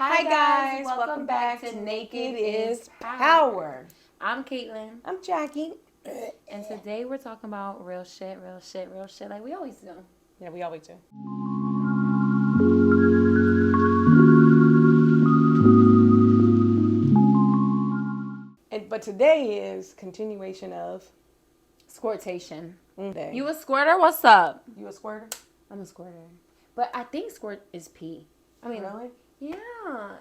Hi guys, welcome back to Naked is Power. I'm Caitlin. I'm Jackie. And today we're talking about real shit, like we always do. Yeah, we always do. But today is continuation of Squirtation. Day. You a squirter? What's up? You a squirter? I'm a squirter. But I think squirt is pee. I mean, really? Yeah.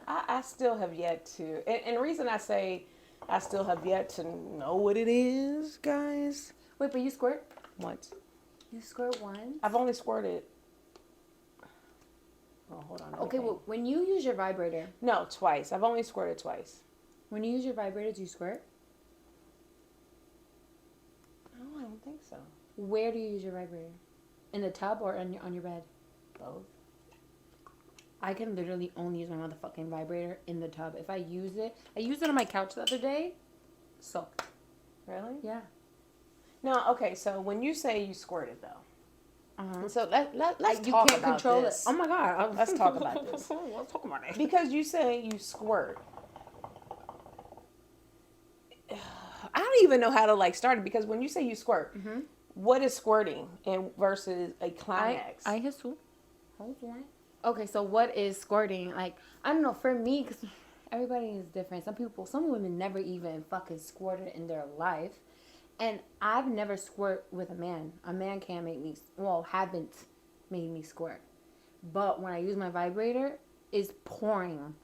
I still have yet to, and the reason I say I still have yet to know what it is, guys. Wait, but you squirt? Once. You squirt once? I've only squirted. Oh, hold on. Okay, well, when you use your vibrator. No, twice. I've only squirted twice. When you use your vibrator, do you squirt? No, I don't think so. Where do you use your vibrator? In the tub or on your bed? Both. I can literally only use my motherfucking vibrator in the tub. If I used it on my couch the other day. Soaked. Really? Yeah. No, okay, so when you say you squirted, though. So let's you talk can't about control this. it. Oh my God. Let's talk about this. Let's talk about it. Because you say you squirt. I don't even know how to start it, because when you say you squirt, what is squirting and versus a climax? I guess so. Hold on. Okay, so what is squirting? Like, I don't know, for me, because everybody is different. Some women never even fucking squirted in their life. And I've never squirt with a man. A man can't haven't made me squirt. But when I use my vibrator, it's pouring.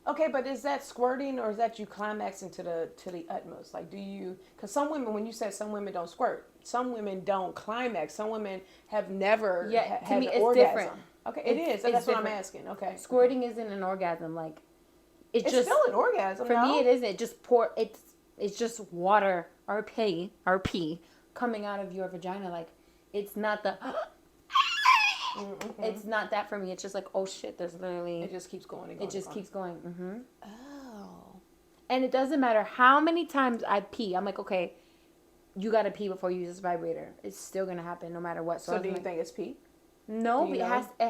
Okay, but is that squirting, or is that you climaxing to the utmost? Like, do you? Because some women, when you said some women don't squirt, some women don't climax. Some women have never to me, an it's orgasm. different. Okay, it is. So that's what I'm asking. Okay, squirting isn't an orgasm. Like, it's just still an orgasm. For me, it isn't. It just It's just water or pee coming out of your vagina. Like, it's not the. It's not that for me. It's just like, oh shit, there's literally. It just keeps going and going. It just keeps going. Mm-hmm. Oh. And it doesn't matter how many times I pee. I'm like, okay, you gotta pee before you use this vibrator. It's still gonna happen no matter what. So do you think it's pee? No, it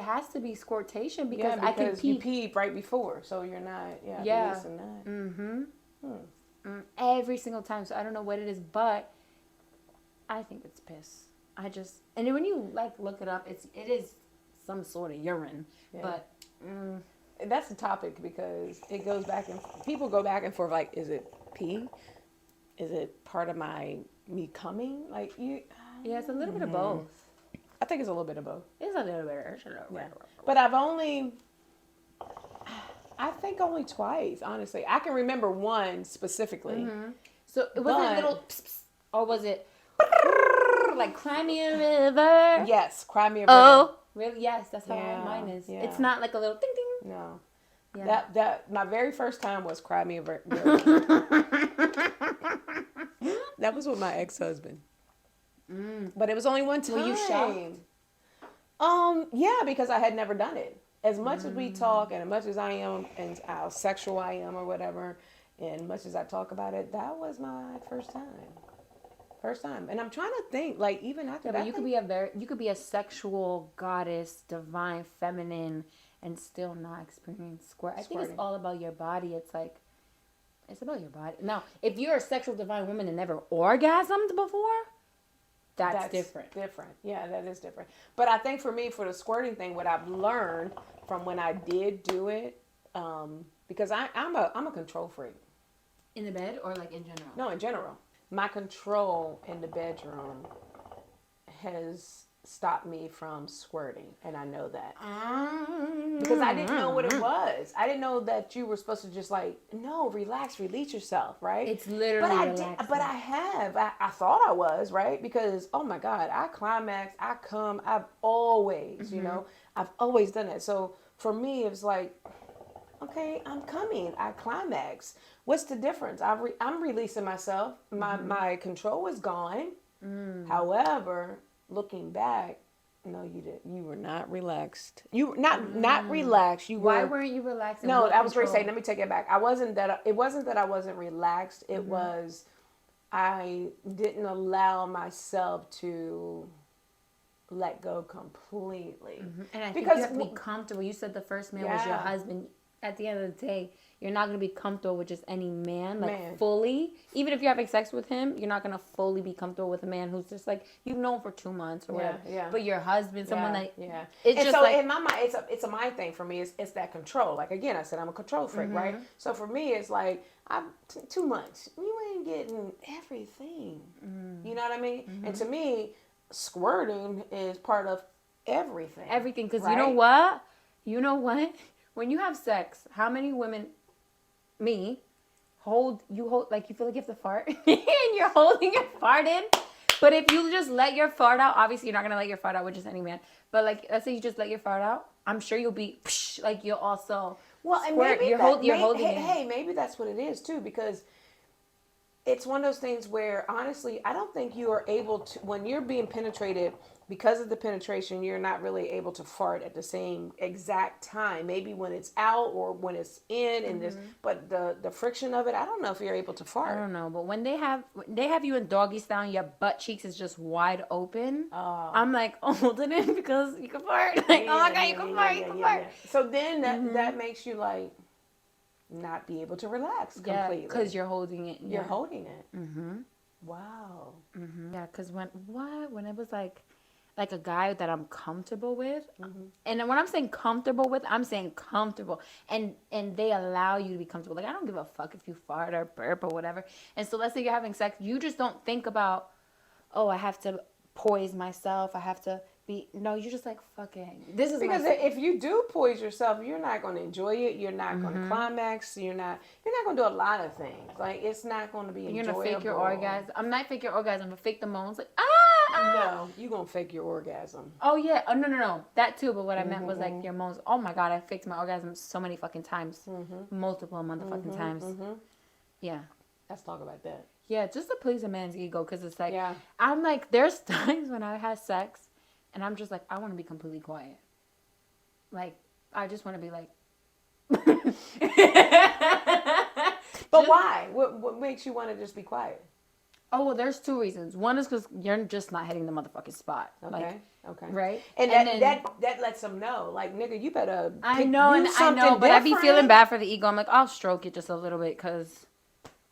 has to be squirtation because I can pee. You peed right before, so you're not releasing that. Mm-hmm. Every single time. So I don't know what it is, but I think it's piss. And then when you look it up, it is some sort of urine. Yeah. But that's the topic, because it goes back and people go back and forth. Like, is it pee? Is it part of me coming? Like you? Yeah, it's a little bit of both. I think it's a little bit of both. It's a little bit. Yeah. But I think only twice, honestly. I can remember one specifically. Mm-hmm. So it wasn't a little, or was it like Cry Me a River? Yes, Cry Me a River. Oh, really? Yes, that's how mine is. Yeah. It's not like a little ding ding. No. Yeah. That my very first time was Cry Me a River. That was with my ex-husband. But it was only one time. Were you shocked? Yeah, because I had never done it. As much as we talk, and as much as I am, and how sexual I am or whatever, and much as I talk about it, that was my first time. And I'm trying to think, even after that. But you could be a sexual goddess, divine, feminine, and still not experience squirt. I think it's all about your body. It's about your body. Now, if you're a sexual divine woman and never orgasmed before, that's different. Different. Yeah, that is different. But I think for me, for the squirting thing, what I've learned from when I did do it, because I'm a control freak. In the bed or in general? No, in general. My control in the bedroom has stopped me from squirting, and I know that. Because I didn't know what it was. I didn't know that you were supposed to just no, relax, release yourself, right? It's literally relaxing. But I thought I was, right? Because, oh my God, I climax, I come, I've always, I've always done that. So for me, it was okay, I'm coming, I climax. What's the difference? I'm releasing myself. My control is gone. However, looking back, no, you didn't. You were not relaxed. You were not relaxed. Why weren't you relaxed? No, I was going to say. Let me take it back. It wasn't that I wasn't relaxed. It was I didn't allow myself to let go completely. And I think you have to be comfortable. You said the first man was your husband. at the end of the day, you're not going to be comfortable with just any man, like, Man. fully. Even if you're having sex with him, you're not going to fully be comfortable with a man who's just, like, you've known for 2 months or whatever. Yeah. But your husband, someone that... Yeah. It's and just so like... in my mind, it's a mind thing for me. It's that control. Like, again, I said I'm a control freak, right? So for me, it's like, 2 months. You ain't getting everything. You know what I mean? And to me, squirting is part of everything. Everything. Because right? you know what? You know what? When you have sex, how many women, me, hold, like, you feel like you have to fart, and you're holding your fart in, but if you just let your fart out, obviously you're not going to let your fart out with just any man, but, like, let's say you just let your fart out, I'm sure you'll be, like, you'll also and squirt. maybe You're holding it. Hey, maybe that's what it is, too, because it's one of those things where, honestly, I don't think you are able to, when you're being penetrated, because of the penetration, you're not really able to fart at the same exact time. Maybe when it's out or when it's in, and this, but the friction of it, I don't know if you're able to fart. I don't know, but when they have you in doggy style and your butt cheeks is just wide open, I'm like, hold it in because you can fart. Like, oh my God, you can fart, you can fart. So then that makes you, like, not be able to relax completely. Because you're holding it. You're holding it. Mm-hmm. Wow. Mm-hmm. Yeah, because when it was like a guy that I'm comfortable with, and when I'm saying comfortable with, I'm saying comfortable, and they allow you to be comfortable. Like, I don't give a fuck if you fart or burp or whatever. And so let's say you're having sex, you just don't think about, oh, I have to poise myself, I have to be, no, you're just like, fucking, this is because if you do poise yourself, you're not going to enjoy it. You're not going to climax. You're not going to do a lot of things. Like, it's not going to be enjoyable. You're going to fake your orgasm. I'm not fake your orgasm, but fake the moans. Like, No, you're going to fake your orgasm. Oh, yeah. Oh, no. That too. But what I meant was, like, your moans. Oh, my God. I faked my orgasm so many fucking times. Multiple motherfucking times. Yeah. Let's talk about that. Yeah, just to please a man's ego. Because it's like, I'm like, there's times when I had sex, and I'm just like, I want to be completely quiet. Like, I just want to be like. But why? What makes you want to just be quiet? Oh, well, there's 2 reasons. One is because you're just not hitting the motherfucking spot. Okay. Right? And that lets them know, like, nigga, you better I know, but I be feeling bad for the ego. I'm like, I'll stroke it just a little bit because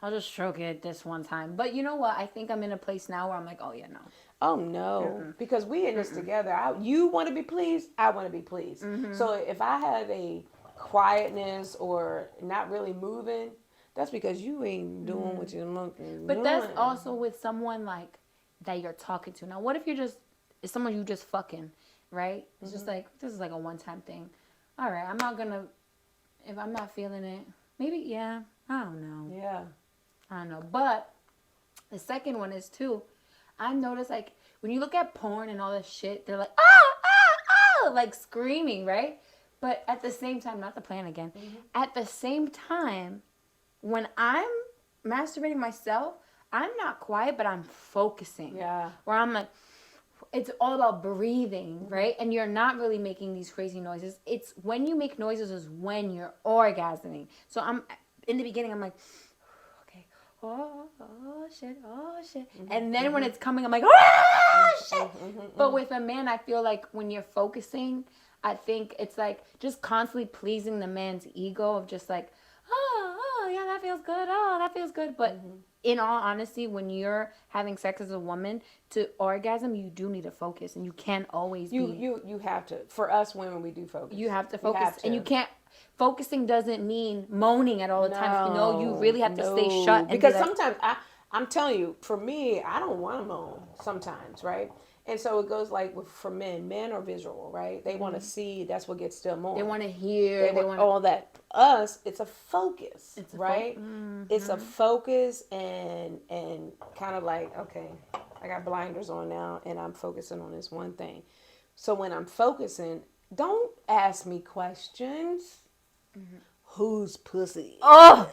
I'll just stroke it this one time. But you know what? I think I'm in a place now where I'm like, oh, yeah, no. Oh, no. Because we in this together. You want to be pleased, I want to be pleased. So if I have a quietness or not really moving, that's because you ain't doing what you're doing. But that's also with someone, like, that you're talking to. Now, what if it's someone you just fucking, right? It's just like, this is like a one-time thing. All right, I'm not going to, if I'm not feeling it, maybe, yeah, I don't know. Yeah. I don't know. But the second one is, too, I noticed, like, when you look at porn and all this shit, they're like, like screaming, right? But at the same time, not the plan again, at the same time, when I'm masturbating myself, I'm not quiet, but I'm focusing. Yeah. Where I'm like, it's all about breathing, right? And you're not really making these crazy noises. It's when you make noises is when you're orgasming. So in the beginning, I'm like, okay, oh shit. And then when it's coming, I'm like, oh shit. But with a man, I feel like when you're focusing, I think it's like just constantly pleasing the man's ego of just like, oh, yeah, that feels good. Oh, that feels good. But in all honesty, when you're having sex as a woman, to orgasm, you do need to focus. And you can't always You have to. For us women, we do focus. You have to focus. And you can't. Focusing doesn't mean moaning at all the times. No, you really have to stay shut. And because sometimes, I'm telling you, for me, I don't want to moan sometimes, right? And so it goes like for men are visual, right? They want to see. That's what gets them on. They want to hear. They want all that. Us, it's a focus, right? It's a focus and kind of like, okay, I got blinders on now and I'm focusing on this one thing. So when I'm focusing, don't ask me questions. Whose pussy? Oh,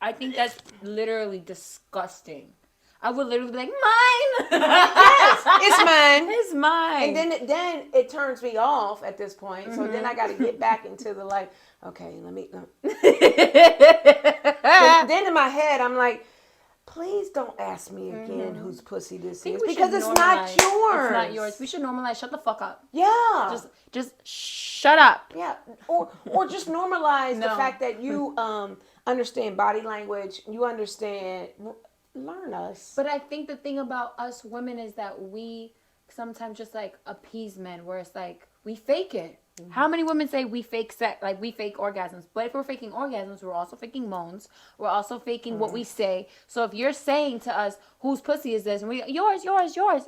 I think that's literally disgusting. I would literally be like, mine. Yes, it's mine. It's mine. And then it turns me off at this point. So then I got to get back into the like, okay, let me. Then in my head, I'm like, please don't ask me again whose pussy this is, we because should it's not normalize- yours. It's not yours. We should normalize. Shut the fuck up. Yeah. Just shut up. Yeah. Or just normalize the No. fact that you understand body language. You understand. Learn us. But I think the thing about us women is that we sometimes just like appease men, where it's like we fake it. How many women say we fake sex, like we fake orgasms? But if we're faking orgasms, we're also faking moans. We're also faking what we say. So if you're saying to us, "Whose pussy is this?" and we, yours,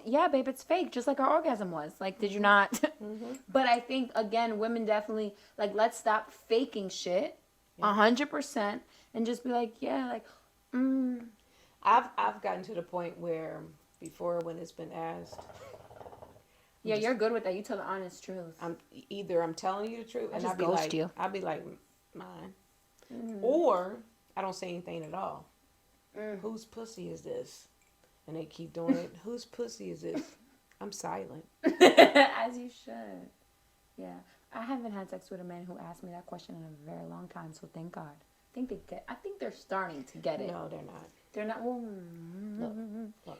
yeah, babe, it's fake, just like our orgasm was. Like, did you not? But I think again, women definitely like, let's stop faking shit, 100%, and just be like, yeah, like, I've gotten to the point where before, when it's been asked, yeah, you're good with that. You tell the honest truth. I'm telling you the truth, and just I'll be ghost like, you. I'll be like, mine, or I don't say anything at all. Whose pussy is this? And they keep doing it. Whose pussy is this? I'm silent. As you should. Yeah, I haven't had sex with a man who asked me that question in a very long time. So thank God. I think they're starting to get it. No, they're not. They're not. Well, No,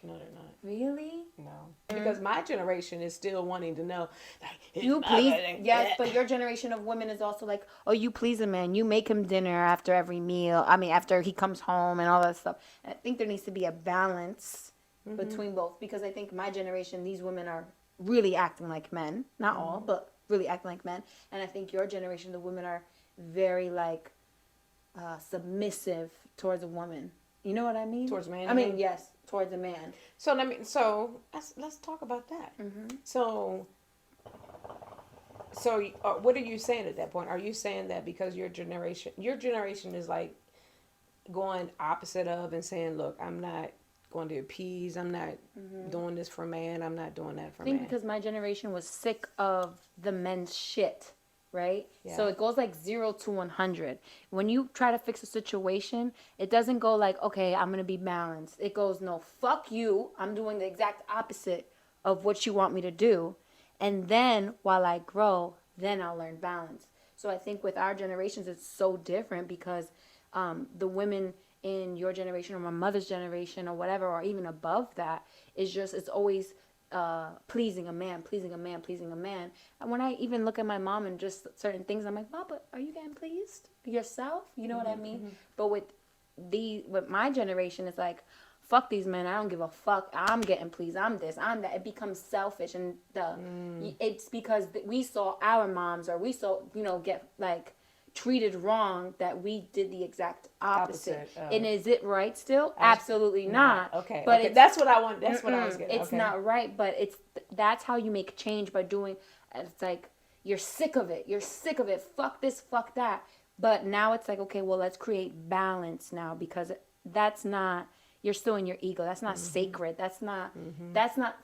they're not. really? No, because my generation is still wanting to know. Like, You please, yes, but your generation of women is also like, oh, you please a man. You make him dinner after every meal. I mean, after he comes home and all that stuff. And I think there needs to be a balance between both, because I think my generation, these women are really acting like men. Not all, but really acting like men. And I think your generation, the women are very like submissive towards a woman. You know what I mean? Towards a man. I mean, yes, towards a man. So let's talk about that. So what are you saying at that point? Are you saying that because your generation is like going opposite of and saying, look, I'm not going to appease, I'm not doing this for man, I'm not doing that for man? I think because my generation was sick of the men's shit, right? Yeah. So it goes like 0 to 100. When you try to fix a situation, it doesn't go like, okay, I'm going to be balanced. It goes, no, fuck you. I'm doing the exact opposite of what you want me to do. And then while I grow, then I'll learn balance. So I think with our generations, it's so different because the women in your generation or my mother's generation or whatever, or even above that, it's always pleasing a man. And when I even look at my mom and just certain things, I'm like, Mom, but are you getting pleased yourself? You know what I mean? But with my generation, it's like, fuck these men, I don't give a fuck, I'm getting pleased, I'm this, I'm that. It becomes selfish, and it's because we saw our moms, or we saw, get like treated wrong, that we did the exact opposite. And is it right still? Absolutely not. Okay, but okay. That's what I want. That's what I was getting. It's not right, but that's how you make change, by doing. It's like you're sick of it. Fuck this, fuck that. But now it's like, okay, well, let's create balance now, because that's not. You're still in your ego. That's not sacred. That's not. That's not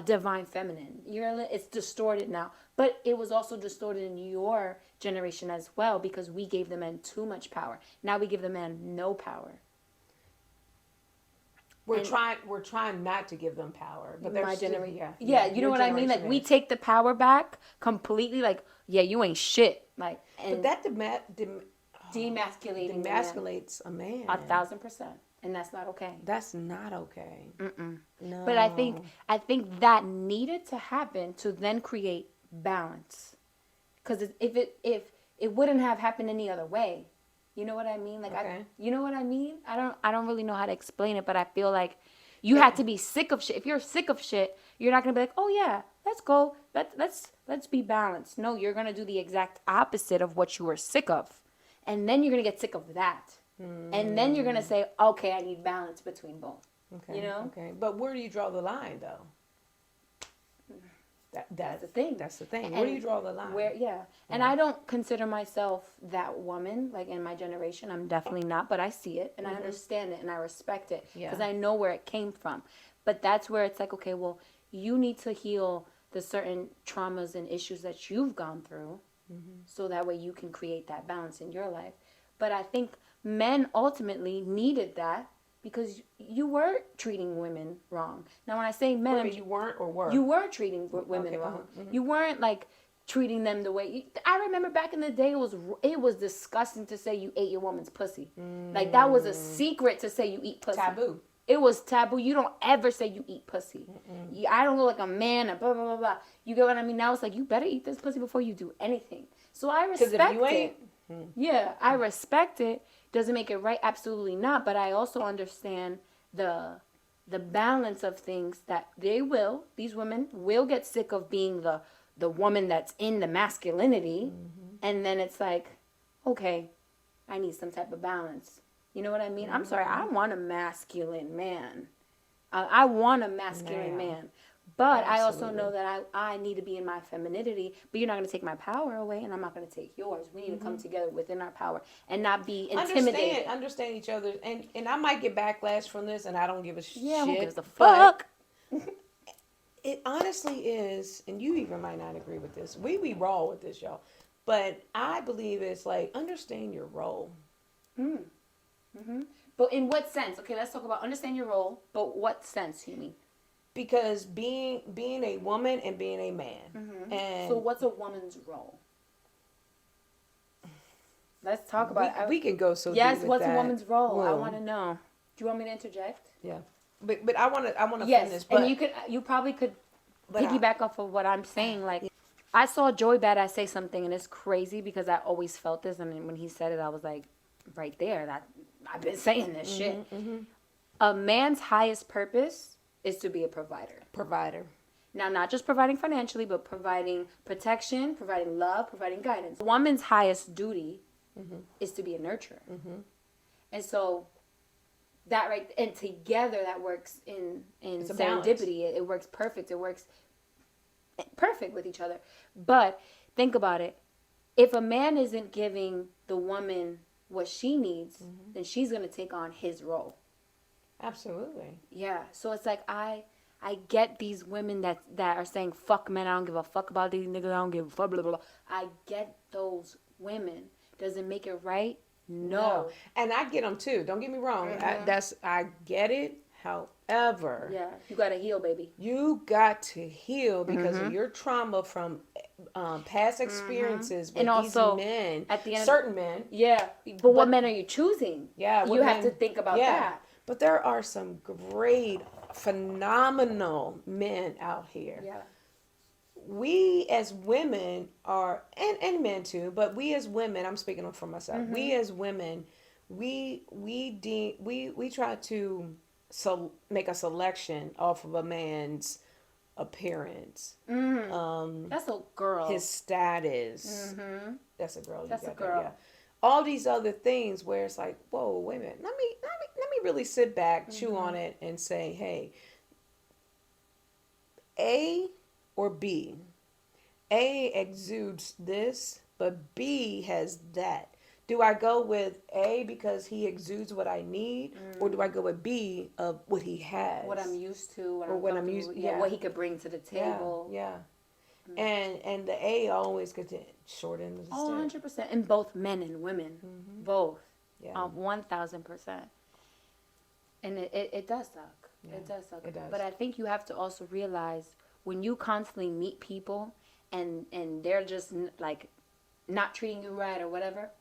divine feminine. It's distorted now. But it was also distorted in your generation as well, because we gave the men too much power. Now we give the man no power. We're trying not to give them power, but my generation. Yeah, you know what I mean. Like we take the power back completely. Like, yeah, you ain't shit. Like, but that demasculates a man 1,000%. And that's not okay. That's not okay. No. But I think that needed to happen to then create balance. Because if it wouldn't have happened any other way. You know what I mean? Like, okay. You know what I mean? I don't really know how to explain it, but I feel like you had to be sick of shit. If you're sick of shit, you're not gonna be like, oh yeah, let's go. Let's be balanced. No, you're gonna do the exact opposite of what you were sick of, and then you're gonna get sick of that. And then you're going to say, okay, I need balance between both. Okay. You know? Okay. But where do you draw the line, though? That's the thing. That's the thing. Where do you draw the line? And I don't consider myself that woman, like in my generation. I'm definitely not, but I see it and I understand it and I respect it because I know where it came from. But that's where it's like, okay, well, you need to heal the certain traumas and issues that you've gone through so that way you can create that balance in your life. But I think men ultimately needed that because you were treating women wrong. Now, when I say men, you weren't or were? You were treating women wrong. You weren't like treating them the way. I remember back in the day, it was disgusting to say you ate your woman's pussy. Like that was a secret to say you eat pussy. Taboo. It was taboo. You don't ever say you eat pussy. I don't look like a man, and blah, blah, blah, blah. You get what I mean? Now it's like, you better eat this pussy before you do anything. So I respect if you ain't, it. Yeah, I respect it. Doesn't make it right? Absolutely not. But I also understand the balance of things that these women will get sick of being the woman that's in the masculinity. And then it's like, okay, I need some type of balance. You know what I mean? I'm sorry. I want a masculine man. I want a masculine man. But I also know that I need to be in my femininity. But you're not going to take my power away, and I'm not going to take yours. We need to come together within our power and not be intimidated. Understand each other. And I might get backlash from this, and I don't give a shit. Yeah, who gives a fuck? It honestly is, and you even might not agree with this. We be raw with this, y'all. But I believe it's like, understand your role. But in what sense? Okay, let's talk about understand your role. But what sense you mean? Because being a woman and being a man. And so what's a woman's role? Let's talk about it. We can go so yes, deep with what's that. a woman's role? Well, I want to know. Do you want me to interject? Yeah. But I want to yes, finish. But and you probably could piggyback off of what I'm saying. Like, I saw Joey Badass say something, and it's crazy because I always felt this, and when he said it, I was like, right there. That I've been saying this shit. A man's highest purpose is to be a provider. Now, not just providing financially, but providing protection, providing love, providing guidance. A woman's highest duty is to be a nurturer. And so that right, and together that works in serendipity. It works perfect. It works perfect with each other. But think about it. If a man isn't giving the woman what she needs, then she's going to take on his role. Absolutely. Yeah. So it's like I get these women that are saying, fuck men, I don't give a fuck about these niggas, I don't give a fuck, blah, blah, blah. I get those women. Does it make it right? No. And I get them too. Don't get me wrong. I get it. However, yeah, you got to heal, baby. You got to heal because of your trauma from past experiences with and also, these men, at the end, certain men. Yeah. But what men are you choosing? Yeah. You have to think about that. But there are some great, phenomenal men out here. Yeah. We as women are, and men too, but we as women, I'm speaking for myself. We as women, we try to make a selection off of a man's appearance. That's a girl. His status. That's a girl. That's a girl. Yeah. All these other things where it's like, whoa, wait a minute. Let me really sit back, chew on it, and say, hey, A or B. A exudes this, but B has that. Do I go with A because he exudes what I need, or do I go with B of what he has, what I'm used to, what I'm used, what he could bring to the table? Yeah. And the A always gets short end of the stick. 100%, in both men and women, both, yeah, 1,000%. And it does suck. Yeah. It does suck. It does. But I think you have to also realize when you constantly meet people and they're just like not treating you right or whatever,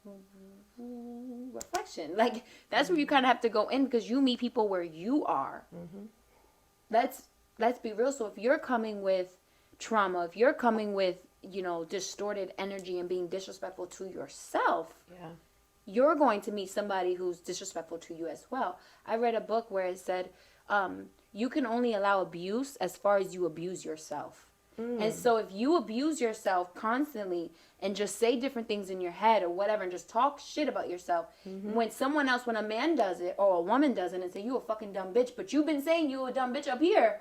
reflection. Like, that's where you kind of have to go in, because you meet people where you are. Let's be real. So if you're coming with trauma, if you're coming with, distorted energy and being disrespectful to yourself, you're going to meet somebody who's disrespectful to you as well. I read a book where it said, you can only allow abuse as far as you abuse yourself. And so if you abuse yourself constantly and just say different things in your head or whatever and just talk shit about yourself, when a man does it or a woman does it and say, you a fucking dumb bitch, but you've been saying you a dumb bitch up here,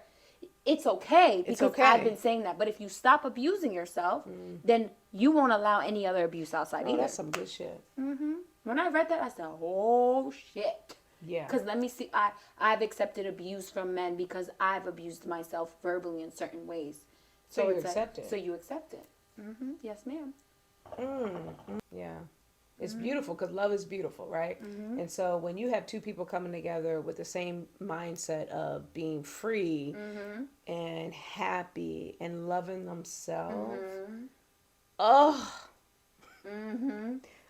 it's okay, because I've been saying that. But if you stop abusing yourself, then you won't allow any other abuse outside either. That's some good shit. When I read that, I said, oh shit. Yeah. Because let me see, I've accepted abuse from men because I've abused myself verbally in certain ways. So you accept it. So you accept it. Yes, ma'am. Yeah. It's beautiful, because love is beautiful, right? And so when you have two people coming together with the same mindset of being free and happy and loving themselves,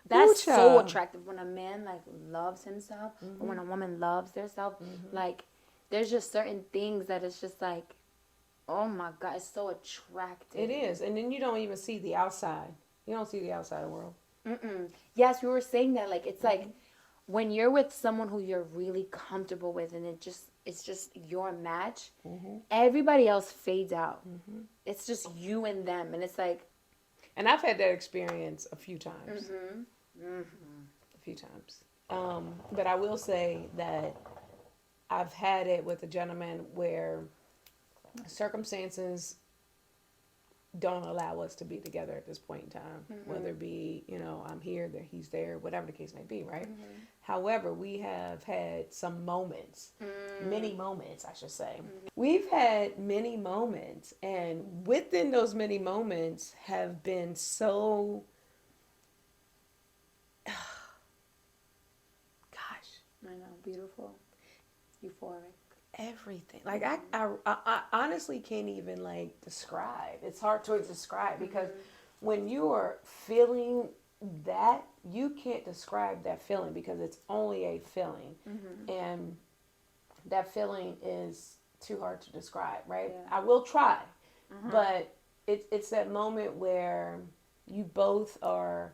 that's so attractive when a man like loves himself or when a woman loves herself. Like, there's just certain things that it's just like, oh my God, it's so attractive. It is. And then you don't even see the outside. You don't see the outside world. Yes, we were saying that. Like, it's like when you're with someone who you're really comfortable with, and it's just your match. Everybody else fades out. It's just you and them, and it's like. And I've had that experience a few times. A few times. But I will say that I've had it with a gentleman where circumstances don't allow us to be together at this point in time, whether it be, I'm here, that he's there, whatever the case may be, right? However, we have had some moments, many moments, I should say. We've had many moments, and within those many moments have been so, gosh. I know, beautiful, euphoric. Everything. Like I honestly can't even like describe. It's hard to describe because when you are feeling that, you can't describe that feeling because it's only a feeling, and that feeling is too hard to describe. Right? Yeah. I will try, but it's that moment where you both are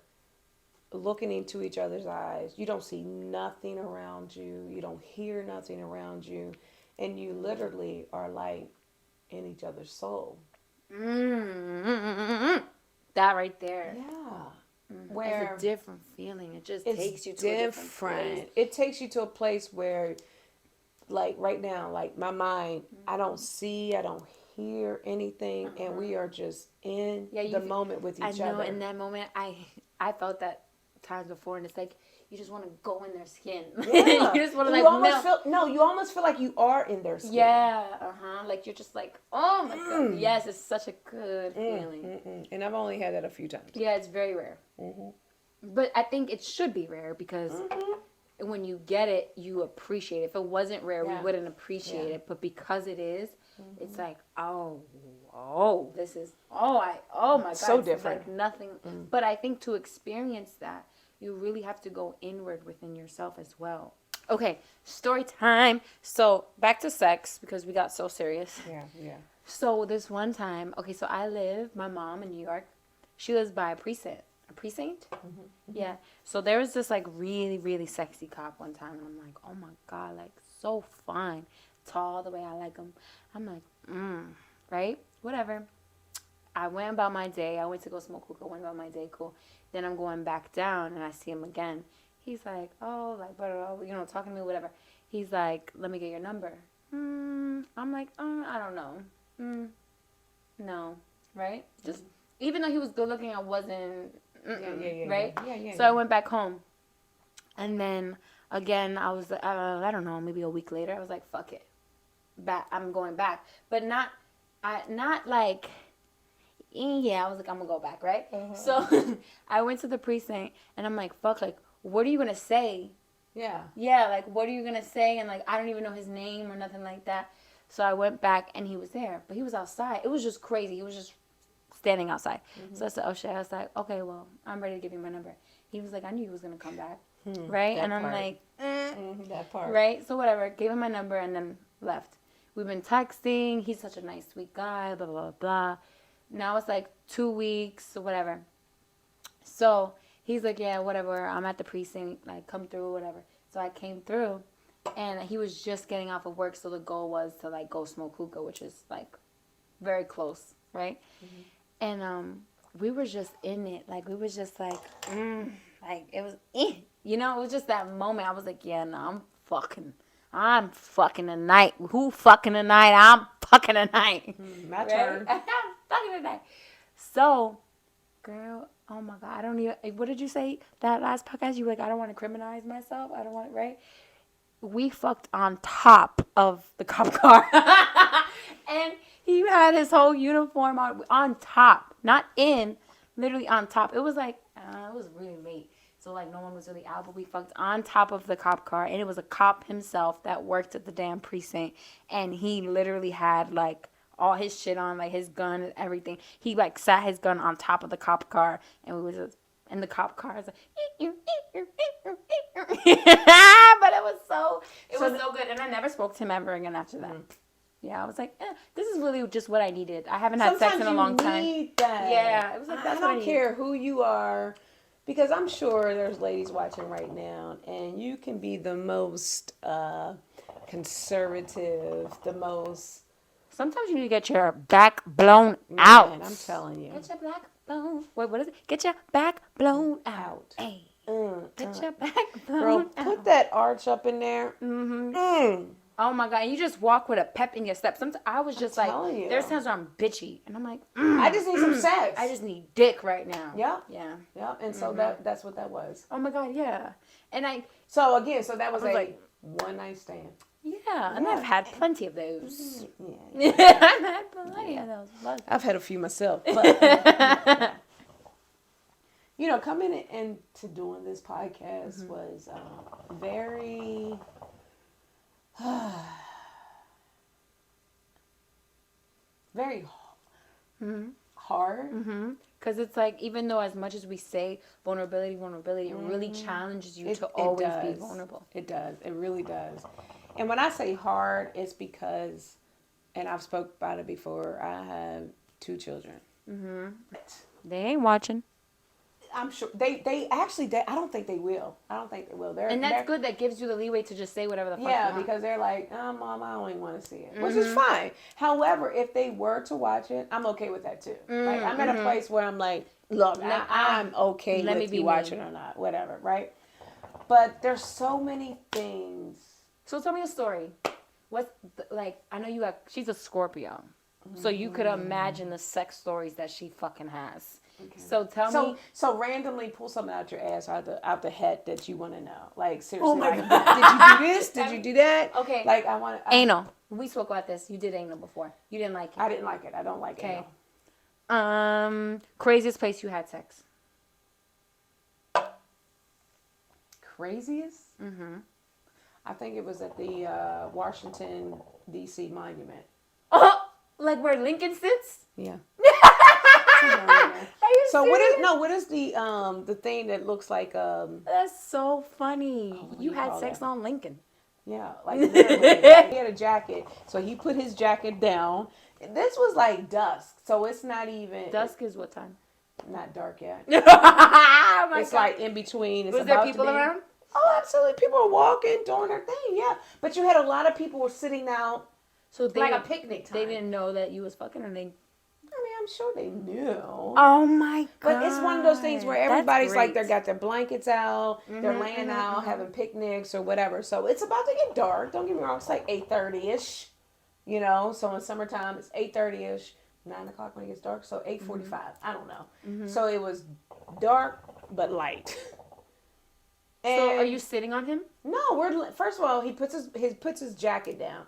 looking into each other's eyes. You don't see nothing around you. You don't hear nothing around you. And you literally are like in each other's soul. That right there. Yeah. Where it's a different feeling. It just takes you to a different place. It takes you to a place where, like right now, like my mind, I don't see, I don't hear anything, and we are just in the moment with each other. I know, in that moment, I felt that times before, and it's like, you just want to go in their skin. Yeah. You just want to you almost feel like you are in their skin. Yeah, like you're just like, oh my God. Yes, it's such a good feeling. And I've only had that a few times. Yeah, it's very rare. But I think it should be rare because when you get it, you appreciate it. If it wasn't rare, we wouldn't appreciate it. But because it is, it's like, this is, my God. So different. Like nothing. But I think to experience that, you really have to go inward within yourself as well. Okay, story time. So back to sex because we got so serious. Yeah. So this one time, so my mom in New York, she lives by a precinct. A precinct? Yeah. So there was this like really, really sexy cop one time, and I'm like, oh my God, like so fine, tall the way I like him. I'm like, right? Whatever. I went about my day. I went to go smoke hookah. Went about my day. Cool. Then I'm going back down, and I see him again. He's like, blah, blah, blah, talking to me, whatever. He's like, let me get your number. I'm like, I don't know. No, right? Just even though he was good looking, I wasn't. Right? Yeah. So I went back home, and then again, I was, I don't know, maybe a week later, I was like, fuck it, I'm going back, but not like. Yeah, I was like, I'm gonna go back, right? So I went to the precinct, and I'm like, fuck, like, what are you gonna say? Yeah, like, what are you gonna say? And like, I don't even know his name or nothing like that. So I went back, and he was there, but he was outside. It was just crazy. He was just standing outside. So I said, oh shit. I was like, okay, well, I'm ready to give you my number. He was like, I knew he was gonna come back, right? And I'm like, that part, right? So whatever. Gave him my number, and then left. We've been texting. He's such a nice, sweet guy. Blah blah blah blah. Now it's like 2 weeks or whatever. So he's like, yeah, whatever. I'm at the precinct. Like, come through, whatever. So I came through, and he was just getting off of work. So the goal was to like go smoke hookah, which is like very close, right? And we were just in it. Like we was just like, like it was, it was just that moment. I was like, yeah, no, I'm fucking tonight. Who fucking tonight? I'm fucking tonight. My turn. I'm fucking tonight. So, girl, oh my God, I don't even, what did you say that last podcast? You were like, I don't want to criminalize myself. I don't want it, right? We fucked on top of the cop car. And he had his whole uniform on top. Not in, literally on top. It was like, it was really late. So, like, no one was really out, but we fucked on top of the cop car, and it was a cop himself that worked at the damn precinct, and he literally had, like, all his shit on, like, his gun and everything. He, like, sat his gun on top of the cop car, and we was just, and the cop car was like, but it was so good, and I never spoke to him ever again after that. Yeah, I was like, this is really just what I needed. I haven't had sex in a long time. Sometimes you need that. Yeah, it was like, that's what I don't need. care who you are, because I'm sure there's ladies watching right now, and you can be the most conservative, the most. Sometimes you need to get your back blown out. Man, I'm telling you. Get your back blown. Wait, what is it? Get your back blown out. Hey. Get your back blown Girl, out. put that arch up in there. Oh my God, and you just walk with a pep in your step. Sometimes I was just like, telling you. there's times where I'm bitchy, and I'm like, I just need some sex. I just need dick right now. Yeah. Yeah. Yeah, and so that's what that was. Oh my God, yeah. And So again, that was I was a like- one night stand. yeah, and I've had plenty of those. Yeah. I've had plenty of those. I've had a few myself. But, coming into doing this podcast was very very hard. Because it's like, even though as much as we say vulnerability, it really challenges you to always be vulnerable. It does. It really does. And when I say hard, it's because, and I've spoke about it before, I have 2 children. They ain't watching. I'm sure they actually, I don't think they will. And that's good. That gives you the leeway to just say whatever the fuck you want. because they're like, Mom, I don't even want to see it, which is fine. However, if they were to watch it, I'm okay with that too. Like, I'm at a place where I'm like, look, I'm okay with you watching or not, whatever, right? But there's so many things. So tell me a story. I know she's a Scorpio. So you could imagine the sex stories that she fucking has. Okay. So tell me. So randomly pull something out your ass, out the head that you want to know. Like, seriously. Oh my God. God. Did you do this? Did you do that? Okay. Like, anal. We spoke about this. You did anal before. You didn't like it. I didn't like it. I don't like it. Okay. Craziest place you had sex? Craziest? I think it was at the Washington, D.C. monument. Oh, like where Lincoln sits? Yeah. Are you So serious? what is the thing that looks like That's so funny. what do You you had call sex that? on Lincoln. Yeah, like literally. Like, he had a jacket, so he put his jacket down. This was like dusk, so it's not even Dusk is what time? not dark yet. Oh my It's God. like in between. It's Was there about people to be. around? Oh, absolutely. People were walking, doing their thing. Yeah, but you had a lot of people were sitting out, So they like a picnic time. They didn't know that you was fucking, or they. I mean, I'm sure they knew. Oh my God. But it's one of those things where everybody's That's like, great. they got their blankets out, they're laying out, having picnics or whatever. So it's about to get dark. Don't get me wrong. It's like 8:30ish, So in summertime, it's 8:30ish, 9 o'clock when it gets dark. So 8:45. I don't know. So it was dark but light. And So are you sitting on him? no, first of all, he puts his jacket down.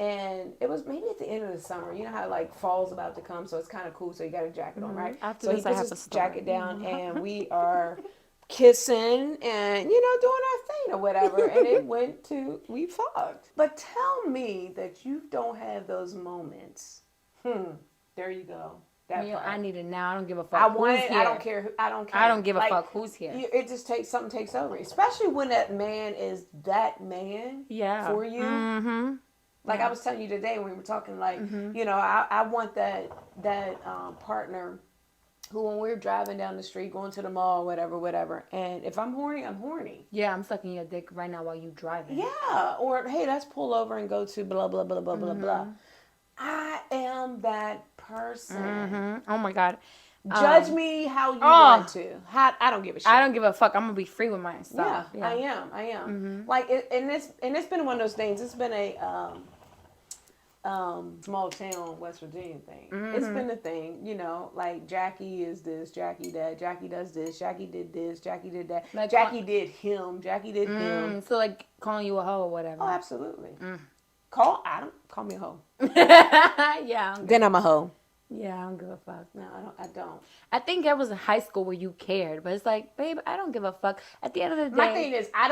And it was maybe at the end of the summer. You know how like fall's about to come, so it's kind of cool. So you got a jacket on, right? After so this, he I puts have his a story. jacket down, and we are kissing and doing our thing or whatever. And it went to we fucked. But tell me that you don't have those moments. There you go. That part. I need it now. I don't give a fuck. I want who's it. Here. I don't care. I don't care. I don't give a Like, fuck who's here. It just something takes over, especially when that man is that man for you. Mm-hmm. Like I was telling you today when we were talking, like, I want that partner who, when we're driving down the street, going to the mall, whatever. And if I'm horny, I'm horny. Yeah, I'm sucking your dick right now while you driving. Yeah. Or, hey, let's pull over and go to blah, blah, blah, blah, blah, blah. I am that person. Oh my God. Judge me how you want to. I don't give a shit. I don't give a fuck. I'm gonna be free with my stuff. Yeah, I am. Like, and it's been one of those things. It's been a small town West Virginia thing. It's been a thing, like Jackie is this, Jackie that, Jackie does this, Jackie did this, Jackie did that, like Jackie did him, Jackie did him. So like calling you a hoe or whatever. Oh, absolutely. Call me a hoe. Yeah. Then I'm a hoe. Yeah, I don't give a fuck. No, I don't. I think that was in high school where you cared, but it's like, babe, I don't give a fuck. At the end of the day, My thing is, I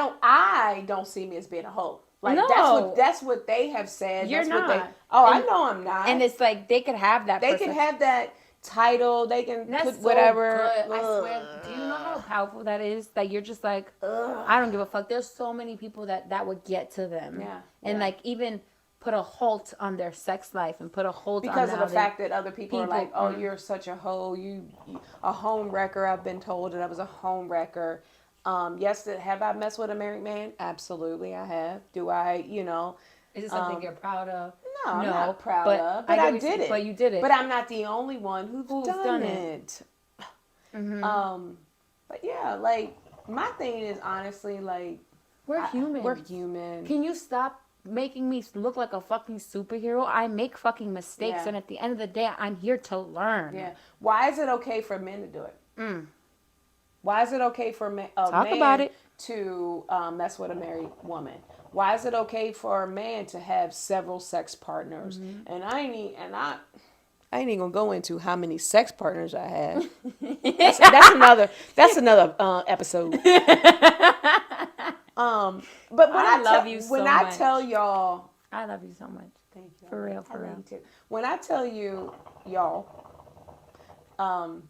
don't see me as being a hoe. Like No. that's what they have said. You're that's not. What I know I'm not. and it's like they could have that. They can have that title. They can That's put so whatever. good. I swear. Do you know how how powerful that is? That you're just like, Ugh. I don't give a fuck. There's so many people that would get to them. Yeah. And yeah. like even put a halt on their sex life and put a halt because on of the fact that other people are like, oh, mm. you're such a hoe, you a home wrecker. I've been told that I was a home wrecker. Yes, have I messed with a married man? Absolutely, I have. Do I, Is it something you're proud of? No, I'm not proud of, but I did it. But you did it. But I'm not the only one who's done it. Mm-hmm. But yeah, like my thing is honestly like we're human. We're human. Can you stop making me look like a fucking superhero? I make fucking mistakes, Yeah. and at the end of the day, I'm here to learn. Yeah. Why is it okay for men to do it? Why is it okay for a man about it. to mess with a married woman? Why is it okay for a man to have several sex partners? And I ain't even gonna go into how many sex partners I have. That's another episode. But when I love you so much. I tell y'all, I love you so much. Thank you. For real, for real. Too. When I tell you, y'all, I'm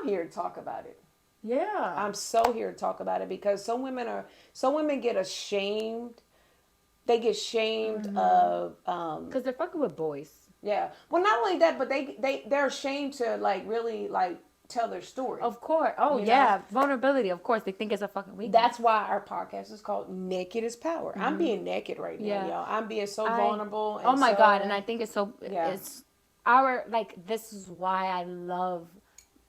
here to talk about it. Yeah. I'm so here to talk about it because some women get ashamed. They get shamed of because they're fucking with boys. Yeah. Well, not only that, but they're ashamed to like really like tell their story. Of course. Oh, yeah. Vulnerability. Of course. They think it's a fucking weakness. That's why our podcast is called Naked is Power. I'm being naked right now, y'all. I'm being so vulnerable. And oh, my God. And I think it's so... Yeah. It's our... Like, this is why I love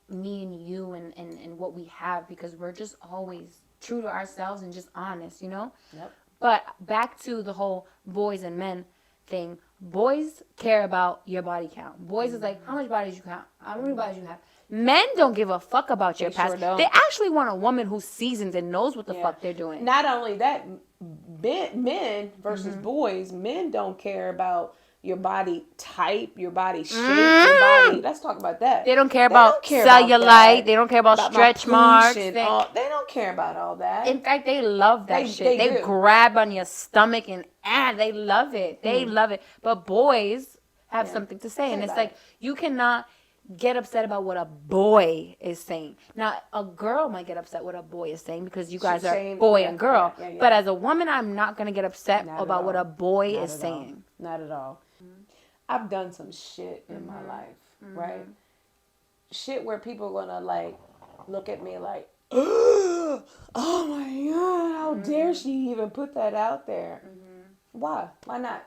me and you and what we have. Because we're just always true to ourselves and just honest, you know? Yep. But back to the whole boys and men thing. Boys care about your body count. Boys is like, how much bodies you count? How many bodies you have? Men don't give a fuck about your past. Sure they actually want a woman who's seasoned and knows what the fuck they're doing. Not only that, men versus boys, men don't care about your body type, your body shape, your body. Let's talk about that. They don't care about cellulite. They don't care about stretch marks. They don't care about all that. In fact, they love that shit. They grab on your stomach and they love it. They love it. But boys have something to say. And it's like, you cannot get upset about what a boy is saying. Now, a girl might get upset what a boy is saying because you guys are boy and girl. Yeah. But as a woman, I'm not going to get upset about what a boy is saying. Not at all. I've done some shit in my life, right? Shit where people are going to like look at me like, oh my God, how dare she even put that out there? Why? Why not?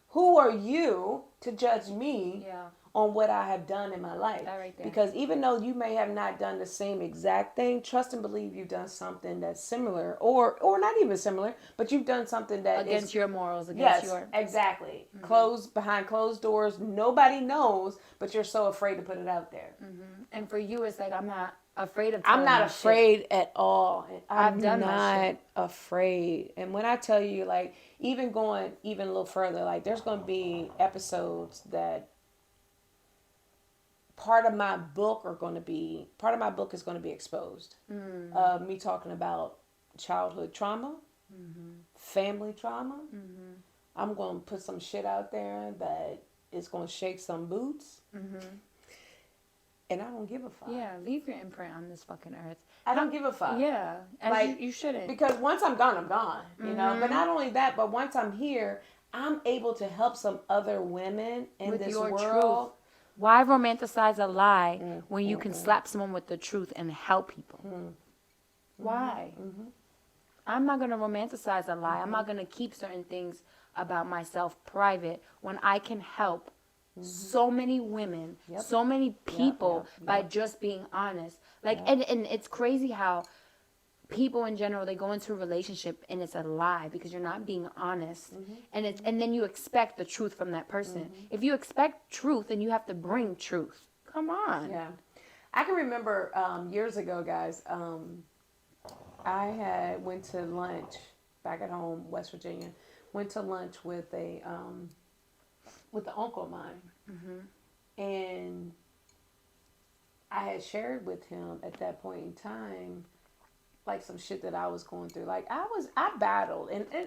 Who are you to judge me on what I have done in my life? That right there. Because even though you may have not done the same exact thing, trust and believe you've done something that's similar or not even similar, but you've done something that against your morals, against your... Exactly. Behind closed doors, nobody knows, but you're so afraid to put it out there. And for you, it's like, I'm not afraid of I'm not afraid at all. I've done not afraid. And when I tell you, like, even going even a little further, like, there's going to be episodes that part of my book is going to be exposed. Me talking about childhood trauma, family trauma. I'm going to put some shit out there that is going to shake some boots. And I don't give a fuck. Yeah, leave your imprint on this fucking earth. I don't give a fuck. Yeah, like you shouldn't. Because once I'm gone, I'm gone. You know. But not only that, but once I'm here, I'm able to help some other women in this world. Truth. Why romanticize a lie when you can slap someone with the truth and help people? Why? I'm not going to romanticize a lie. I'm not going to keep certain things about myself private when I can help so many women, so many people by just being honest. Like, and it's crazy how people in general, they go into a relationship and it's a lie because you're not being honest. And then you expect the truth from that person. If you expect truth, then you have to bring truth. Come on. Yeah. I can remember years ago, guys, I went to lunch back at home, West Virginia, went to lunch with an uncle of mine. And I had shared with him at that point in time like some shit that I was going through. Like I battled, and you know,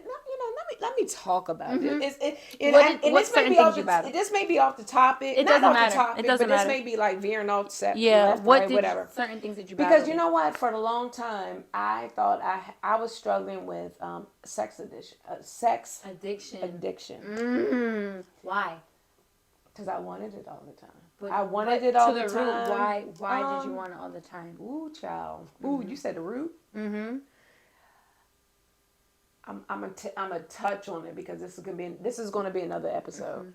let me talk about it. And what certain things you battled? This may be off the topic, It not doesn't off matter. the topic, It doesn't but this matter. may be like veering off set Yeah. left, What right, did whatever. certain things that you Because battled? you know what, for a long time, I thought I was struggling with sex addiction. Why? Because I wanted it all the time. But, I wanted it all the root, time. why did you want it all the time? Ooh, child. Ooh, you said the root? Mm-hmm. I'm a touch on it because this is gonna be another episode.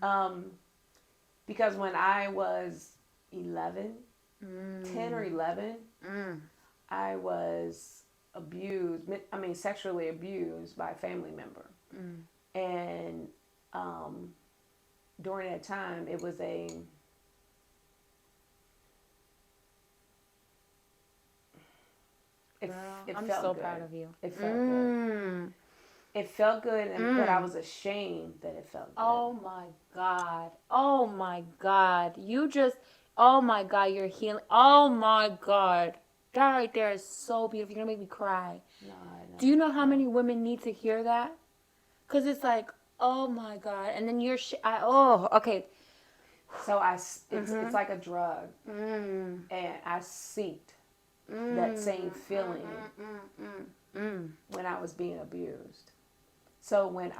Because when I was 11, 10 or 11, I was abused. I mean, sexually abused by a family member, and during that time, it was a I'm felt so good. proud of you. It felt good. It felt good, but I was ashamed that it felt good. Oh my God. Oh my God. Oh my God, you're healing. Oh my God. That right there is so beautiful. You're going to make me cry. No, I know. Do you know how many women need to hear that? Because it's like, oh my God. And then okay. So it's like a drug. And I seeked that same feeling when I was being abused. So when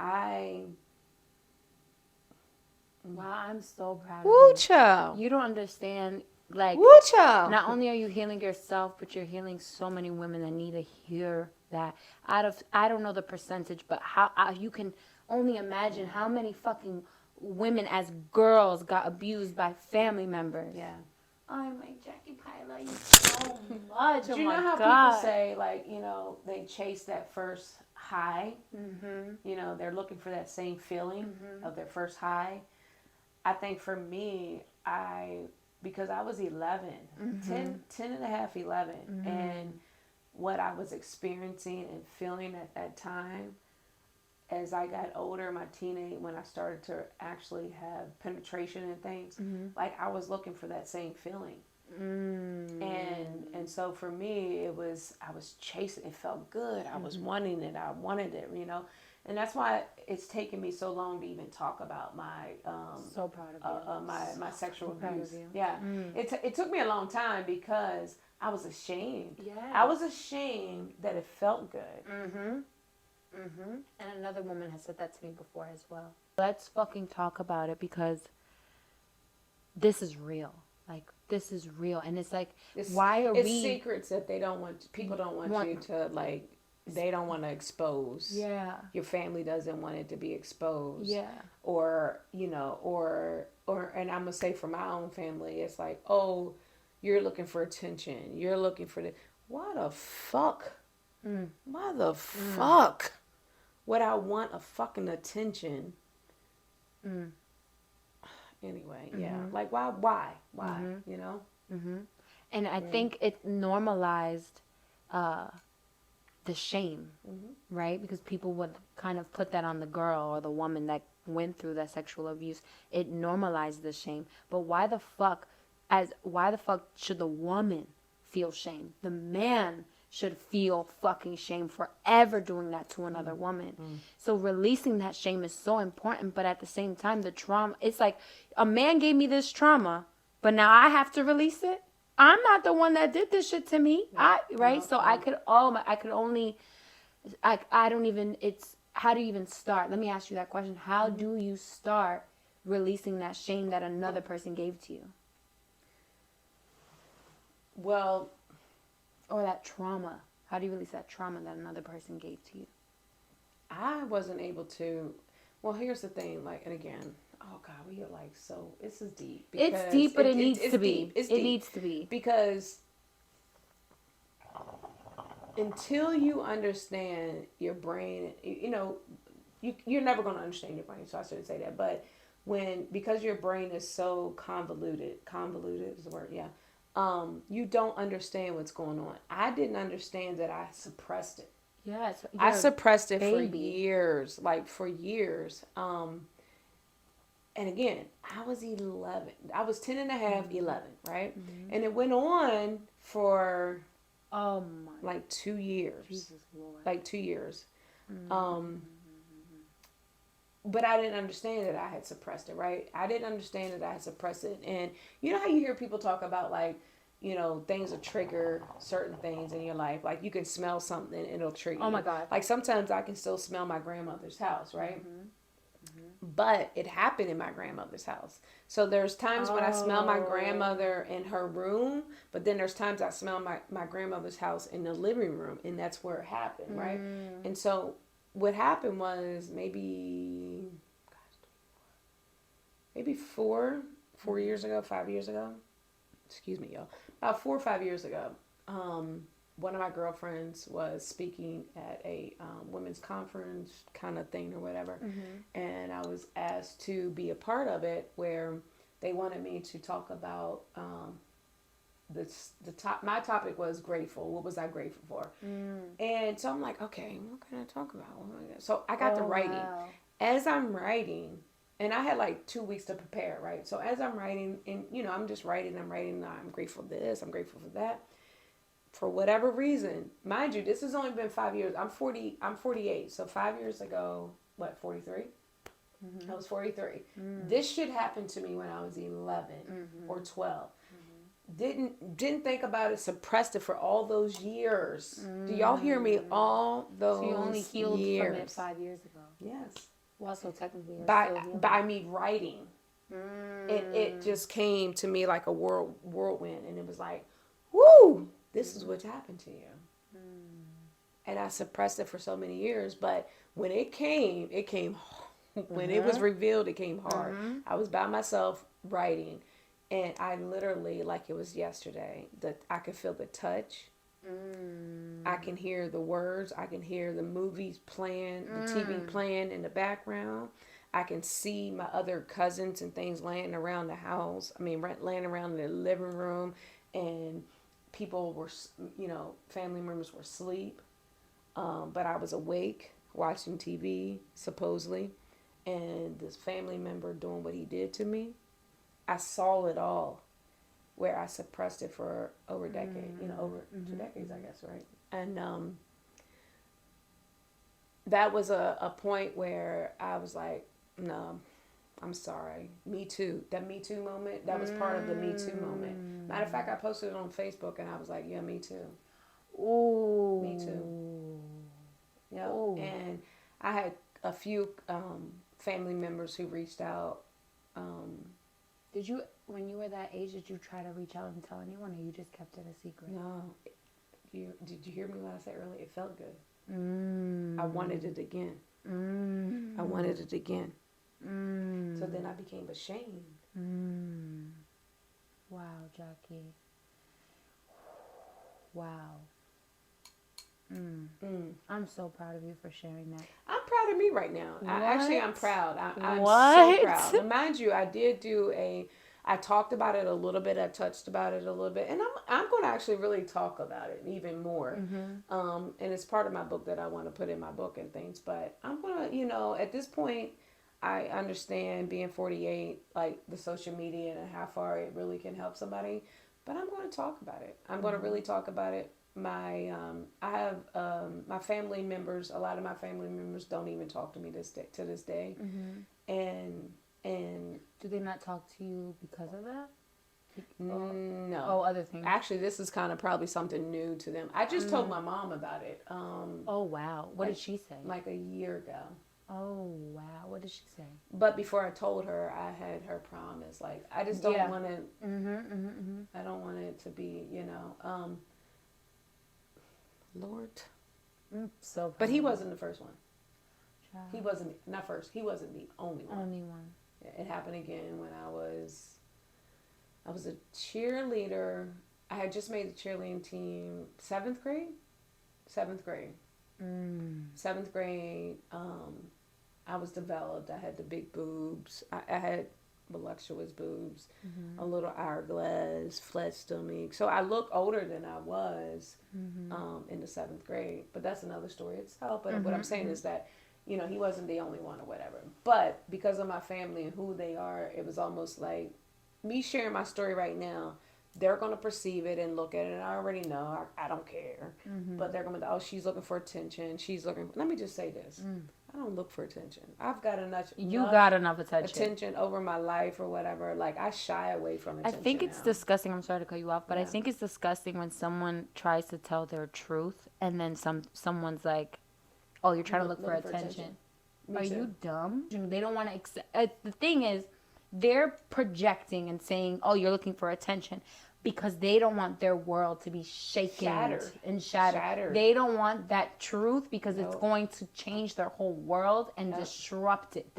Wow, I'm so proud of Woo, you. child. You don't understand. Like, Woo, child. not only are you healing yourself, but you're healing so many women that need to hear that. I don't know the percentage, but you can only imagine how many fucking women as girls got abused by family members. Yeah. I'm like, Jackie Pie, I love you so much. Do you know how people say, like, you know, they chase that first high? Mm-hmm. You know, they're looking for that same feeling of their first high. I think for me, because I was 11, 10 and a half, 11, and what I was experiencing and feeling at that time, as I got older, when I started to actually have penetration and things, like I was looking for that same feeling. And so for me, I was chasing, it felt good. I was wanting it. I wanted it, you know. And that's why it's taken me so long to even talk about my so proud of you. My sexual so abuse. Yeah, it took me a long time because I was ashamed. Yeah, I was ashamed that it felt good. And another woman has said that to me before as well. Let's fucking talk about it because this is real. Like, this is real, and it's like, why are it's secrets that people don't want you to, like. They don't want to expose. Yeah. Your family doesn't want it to be exposed. Yeah. Or, you know, or and I'm going to say for my own family, it's like, oh, you're looking for attention. You're looking for why the fuck? Why the fuck would I want a fucking attention? Anyway, yeah. Like, why? You know? And I think it normalized the shame, right? Because people would kind of put that on the girl or the woman that went through that sexual abuse. It normalized the shame. But why the fuck should the woman feel shame? The man should feel fucking shame for ever doing that to another woman. So releasing that shame is so important, but at the same time, the trauma, it's like a man gave me this trauma, but now I have to release it. I'm not the one that did this shit to me. I don't even, how do you even start? Let me ask you that question. How do you start releasing that shame that another person gave to you? Well, or that trauma. How do you release that trauma that another person gave to you? I wasn't able to. Well, here's the thing. Like, and again, oh God, we are like so. This is deep. It's deep, but it needs to be. Deep. It's deep. It needs to be because until you understand your brain, you know, you're never going to understand your brain. So I shouldn't say that. But because your brain is so convoluted is the word. Yeah. You don't understand what's going on. I didn't understand that I suppressed it. Yes. I suppressed it for years, and again, I was 11. I was 10 and a half, 11, right? And it went on for Oh my. Like 2 years. Jesus Lord. Like 2 years. Mm. But I didn't understand that I had suppressed it, right? I didn't understand that I had suppressed it. And you know how you hear people talk about like, things will trigger certain things in your life. Like you can smell something and it'll trigger Oh you. my God. Like sometimes I can still smell my grandmother's house, right? Mm-hmm. But it happened in my grandmother's house. So there's times when I smell my Oh. grandmother in her room, but then there's times I smell my grandmother's house in the living room, and that's where it happened, right? Mm. And so what happened was maybe 4 years ago, 5 years ago. Excuse me, y'all. About 4 or 5 years ago, one of my girlfriends was speaking at a women's conference kind of thing or whatever, and I was asked to be a part of it where they wanted me to talk about my topic was grateful. What was I grateful for? And so I'm like, okay, what can I talk about? So I got to writing. Wow. As I'm writing, and I had like 2 weeks to prepare, right? So as I'm writing, and I'm just writing, I'm grateful for this, I'm grateful for that. For whatever reason, mind you, this has only been 5 years. I'm 48. So 5 years ago, 43? I was 43. This shit happened to me when I was 11 or 12. Didn't think about it, suppressed it for all those years. Do y'all hear me? All those So you only healed years. from it 5 years ago. Yes. Well, so technically you're By still healing. by me writing. It just came to me like a whirlwind, and it was like, woo, this is what's happened to you. And I suppressed it for so many years, but when it came when it was revealed, it came hard. I was by myself writing, and I literally, like it was yesterday, that I could feel the touch. I can hear the words. I can hear the movies playing, the TV playing in the background. I can see my other cousins and things laying around the house. I mean, laying around the living room, and people were, family members were asleep, but I was awake watching TV, supposedly, and this family member doing what he did to me. I saw it all, where I suppressed it for over a decade, over 2 decades, I guess, right? And that was a point where I was like, no, I'm sorry. Me Too. That Me Too moment, that was part of the Me Too moment. Matter of fact, I posted it on Facebook, and I was like, yeah, me too. Ooh. Me too. Yep. Ooh. And I had a few family members who reached out. Did you, when you were that age, did you try to reach out and tell anyone, or you just kept it a secret? No. Did you hear me when I said earlier? It felt good. I wanted it again. I wanted it again. So then I became ashamed. Wow, Jackie. Wow. I'm so proud of you for sharing that. I'm proud of me right now. I'm proud. I'm What? so proud. And mind you, I did I talked about it a little bit. I touched about it a little bit. And I'm going to actually really talk about it even more. And it's part of my book that I want to put in my book and things. But I'm going to, at this point, I understand being 48, like the social media and how far it really can help somebody. But I'm going to talk about it. I'm going to really talk about it. I have my family members. A lot of my family members don't even talk to me to this day, and do they not talk to you because of that? No. Oh, other things. Actually, this is kind of probably something new to them. I just told my mom about it. Oh wow! What did she say? Like a year ago. Oh wow! What did she say? But before I told her, I had her promise. Like I just don't want to. I don't want it to be, Lord. So proud. But he wasn't the first one. Child. He wasn't, not first, he wasn't the only one. Only one. It happened again when I was a cheerleader. I had just made the cheerleading team, 7th grade. 7th grade. I was developed. I had the big boobs. I had voluptuous boobs, a little hourglass, flat stomach. So I look older than I was in the 7th grade. But that's another story itself. But what I'm saying is that, he wasn't the only one or whatever. But because of my family and who they are, it was almost like me sharing my story right now they're going to perceive it and look at it. And I already know. I don't care. But they're going to, oh, she's looking for attention. She's looking. Let me just say this. I don't look for attention. I've got enough. You got enough attention over my life or whatever. Like, I shy away from attention. I think it's now. disgusting. I'm sorry to cut you off, but I think it's disgusting when someone tries to tell their truth and then someone's like, "Oh, you're trying to look for attention." Are you dumb? They don't want to accept. The thing is, they're projecting and saying, "Oh, you're looking for attention," because they don't want their world to be shaken and shattered. They don't want that truth because it's going to change their whole world and disrupt it.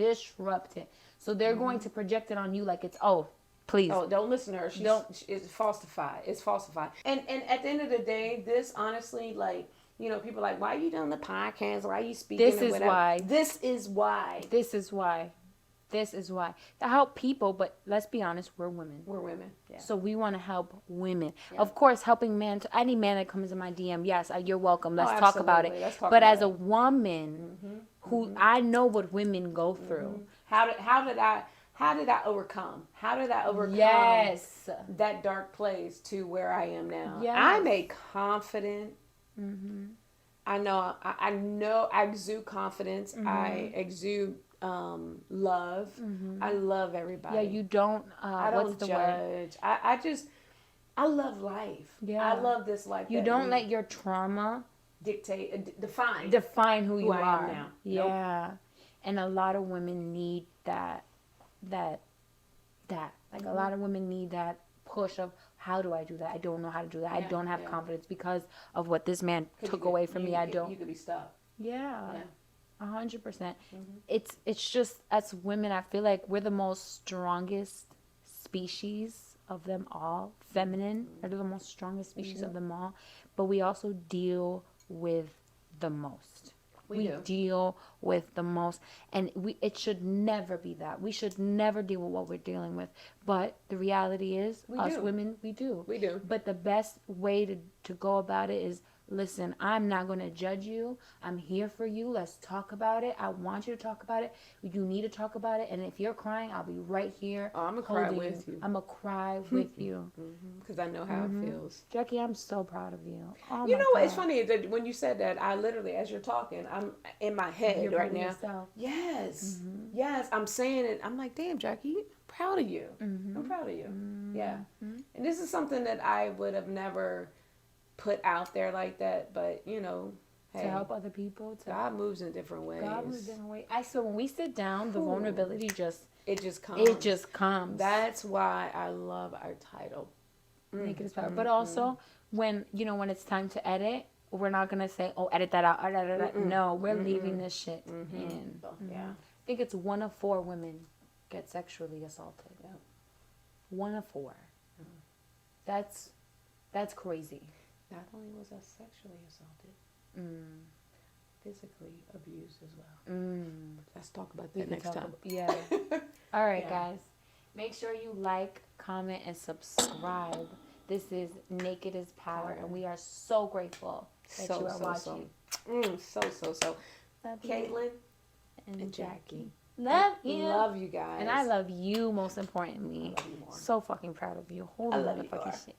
So they're going to project it on you like it's, oh, please. Oh, don't listen to her. It's falsified. It's falsified. And at the end of the day, this honestly, like, you know, people are like, why are you doing the podcast? Why are you speaking? This is why. This is why. This is why. This is why. To help people, but let's be honest, we're women. We're women. Yeah. So we want to help women. Yeah. Of course, helping men, any man that comes in my DM, yes, you're welcome. Let's talk about it. But as a woman who I know what women go through. How did I overcome? How did I overcome that dark place to where I am now? Yes. I'm a confident. I know I exude confidence. I exude love. I love everybody. Yeah, you don't I don't judge. I love life. Yeah. I love this life. You don't let your trauma define who you are now. Yeah. Nope. And a lot of women need that like a lot of women need that push of, how do I do that? I don't know how to do that. I don't have confidence because of what this man took away from me. You could be stuck. Yeah. 100%. It's just, as women, I feel like we're the most strongest species of them all. Feminine are the most strongest species of them all, but we also deal with the most. We deal with the most, and it should never be that. We should never deal with what we're dealing with. But the reality is, women, we do. We do. But the best way to go about it is, listen, I'm not going to judge you. I'm here for you. Let's talk about it. I want you to talk about it. You need to talk about it. And if you're crying, I'll be right here. Oh, I'm going to cry with you. I'm going to cry with you. Because I know how it feels. Jackie, I'm so proud of you. Oh, you know what? It's funny that when you said that, I literally, as you're talking, I'm in my head right now. Yourself. Yes. Yes. I'm saying it. I'm like, damn, Jackie, I'm proud of you. I'm proud of you. Yeah. And this is something that I would have never put out there like that, but you know, to help other people. God moves in different ways. I swear, when we sit down, the vulnerability just comes. It just comes. That's why I love our title, Naked is Power. But also, when it's time to edit, we're not gonna say, "Oh, edit that out." No, we're leaving this shit in. Yeah, I think it's 1 of 4 women get sexually assaulted. Yeah. 1 of 4. That's crazy. Not only was I sexually assaulted, physically abused as well. Let's talk about that next time. Yeah. All right, guys. Make sure you like, comment, and subscribe. This is Naked is Power, and we are so grateful that you are watching. So. Caitlin and Jackie. Love you. Love you guys. And I love you most importantly. I love you more. So fucking proud of you. Hold on to the fucking shit.